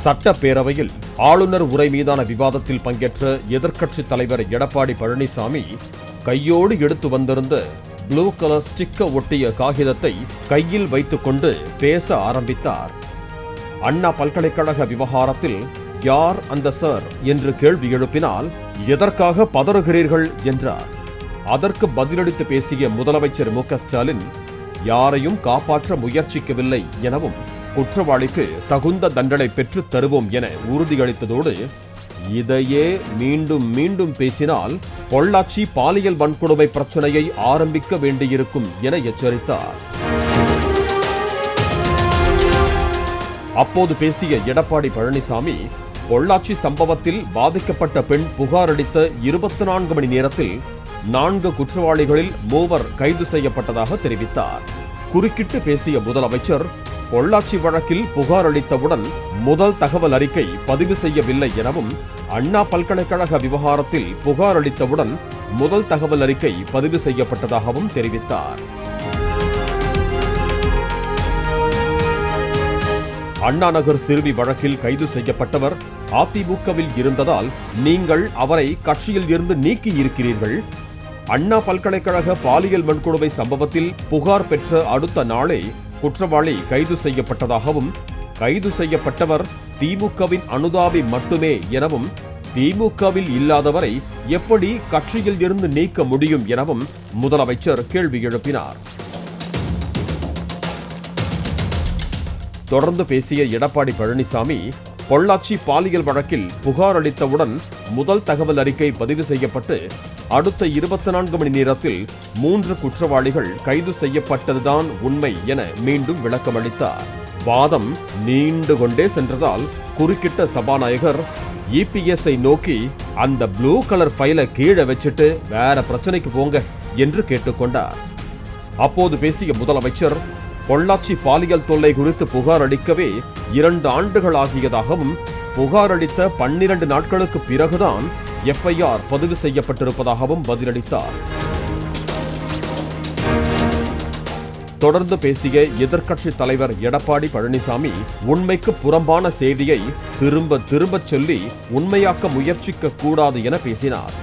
சட்டப்பேரவையில் ஆளுநர் உரை மீதான விவாதத்தில் பங்கேற்ற எதிர்க்கட்சித் தலைவர் எடப்பாடி பழனிசாமி கையோடு எடுத்து வந்திருந்த ப்ளூ கலர் ஸ்டிக்கர் ஒட்டிய காகிதத்தை கையில் வைத்துக் கொண்டு பேச ஆரம்பித்தார். அண்ணா பல்கலைக்கழக விவகாரத்தில் யார் அந்த சார் என்று கேள்வி எழுப்பினால் எதற்காக பதறுகிறீர்கள் என்றார். அதற்கு பதிலளித்து பேசிய முதலமைச்சர் மு க ஸ்டாலின் யாரையும் காப்பாற்ற முயற்சிக்கவில்லை எனவும் குற்றவாளிக்கு தகுந்த தண்டனை பெற்றுத் தருவோம் என உறுதியளித்ததோடு இதையே மீண்டும் மீண்டும் பேசினால் பொள்ளாச்சி பாலியல் வன்கொடுமை பிரச்சனையை ஆரம்பிக்க வேண்டியிருக்கும் என எச்சரித்தார். அப்போது பேசிய எடப்பாடி பழனிசாமி பொள்ளாச்சி சம்பவத்தில் பாதிக்கப்பட்ட பெண் புகார் அளித்த 24 மணி நேரத்தில் 4 குற்றவாளிகளில் 3 கைது செய்யப்பட்டதாக தெரிவித்தார். குறுக்கிட்டு பேசிய முதலமைச்சர் பொள்ளாச்சி வழக்கில் புகார் அளித்தவுடன் முதல் தகவல் அறிக்கை பதிவு செய்யவில்லை எனவும் அண்ணா பல்கலைக்கழக விவகாரத்தில் புகார் அளித்தவுடன் முதல் தகவல் அறிக்கை பதிவு செய்யப்பட்டதாகவும் தெரிவித்தார். அண்ணா நகர் சிறுமி வழக்கில் கைது செய்யப்பட்டவர் அதிமுகவில் இருந்ததால் நீங்கள் அவரை கட்சியில் இருந்து நீக்கி இருக்கிறீர்கள். அண்ணா பல்கலைக்கழக பாலியல் வன்கொடுமை சம்பவத்தில் புகார் பெற்ற அடுத்த நாளே குற்றவாளி கைது செய்யப்பட்டதாகவும் கைது செய்யப்பட்டவர் திமுகவின் அனுதாபி மட்டுமே எனவும் திமுகவில் இல்லாதவரை எப்படி கட்சியில் இருந்து நீக்க முடியும் எனவும் முதலமைச்சர் கேள்வி எழுப்பினார். தொடர்ந்து பேசிய எடப்பாடி பழனிசாமி பொள்ளாச்சி பாலியல் வழக்கில் புகார் அளித்தவுடன் முதல் தகவல் அறிக்கை பதிவு செய்யப்பட்டு அடுத்த 24 மணி நேரத்தில் 3 குற்றவாளிகள் கைது செய்யப்பட்டதுதான் உண்மை என மீண்டும் விளக்கமளித்தார். வாதம் நீண்டு கொண்டே சென்றதால் குறுக்கிட்ட சபாநாயகர் இபிஎஸ்ஐ நோக்கி அந்த ப்ளூ கலர் ஃபைலை கீழே வச்சுட்டு வேற பிரச்சனைக்கு போங்க என்று கேட்டுக்கொண்டார். அப்போது பேசிய முதலமைச்சர் பொள்ளாச்சி பாலியல் தொல்லை குறித்து புகார் அளிக்கவே 2 ஆண்டுகள் ஆகியதாகவும் புகார் அளித்த 12 நாட்களுக்கு பிறகுதான் எஃப்ஐஆர் பதிவு செய்யப்பட்டிருப்பதாகவும் பதிலளித்தார். தொடர்ந்து பேசிய எதிர்க்கட்சித் தலைவர் எடப்பாடி பழனிசாமி உண்மைக்கு புறம்பான செய்தியை திரும்ப திரும்ப சொல்லி உண்மையாக்க முயற்சிக்க கூடாது என பேசினார்.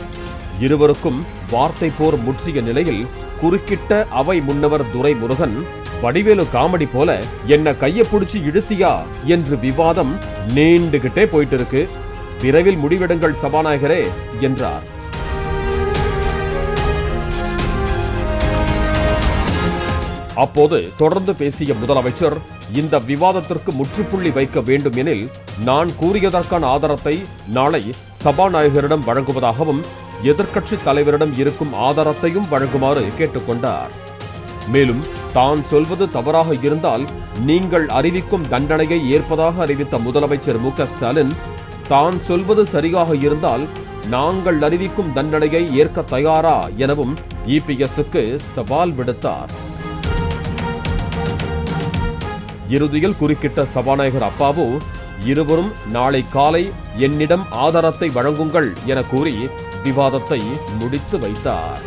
இருவருக்கும் வார்த்தை போர் முற்றிய நிலையில் குறுக்கிட்ட அவை முன்னவர் துரைமுருகன் வடிவேலு காமெடி போல என்ன கையை பிடிச்சி இழுத்தியா என்று விவாதம் நீண்டுகிட்டே போயிட்டு இருக்கு, விரைவில் முடிவெடுங்கள் சபாநாயகரே என்றார். அப்போது தொடர்ந்து பேசிய முதலமைச்சர் இந்த விவாதத்திற்கு முற்றுப்புள்ளி வைக்க வேண்டும் எனில் நான் கூறியதற்கான ஆதாரத்தை நாளை சபாநாயகரிடம் வழங்குவதாகவும் எதிர்க்கட்சித் தலைவரிடம் இருக்கும் ஆதாரத்தையும் வழங்குமாறு கேட்டுக்கொண்டார். மேலும் தான் சொல்வது தவறாக இருந்தால் நீங்கள் அறிவிக்கும் தண்டனையை ஏற்பதாக அறிவித்த முதலமைச்சர் மு க ஸ்டாலின் தான் சொல்வது சரியாக இருந்தால் நாங்கள் அறிவிக்கும் தண்டனையை ஏற்க தயாரா எனவும் இபிஎஸ்க்கு சவால் விடுத்தார். இறுதியில் குறுக்கிட்ட சபாநாயகர் அப்பாவு இருவரும் நாளை காலை என்னிடம் ஆதாரத்தை வழங்குங்கள் என கூறி விவாதத்தை முடித்து வைத்தார்.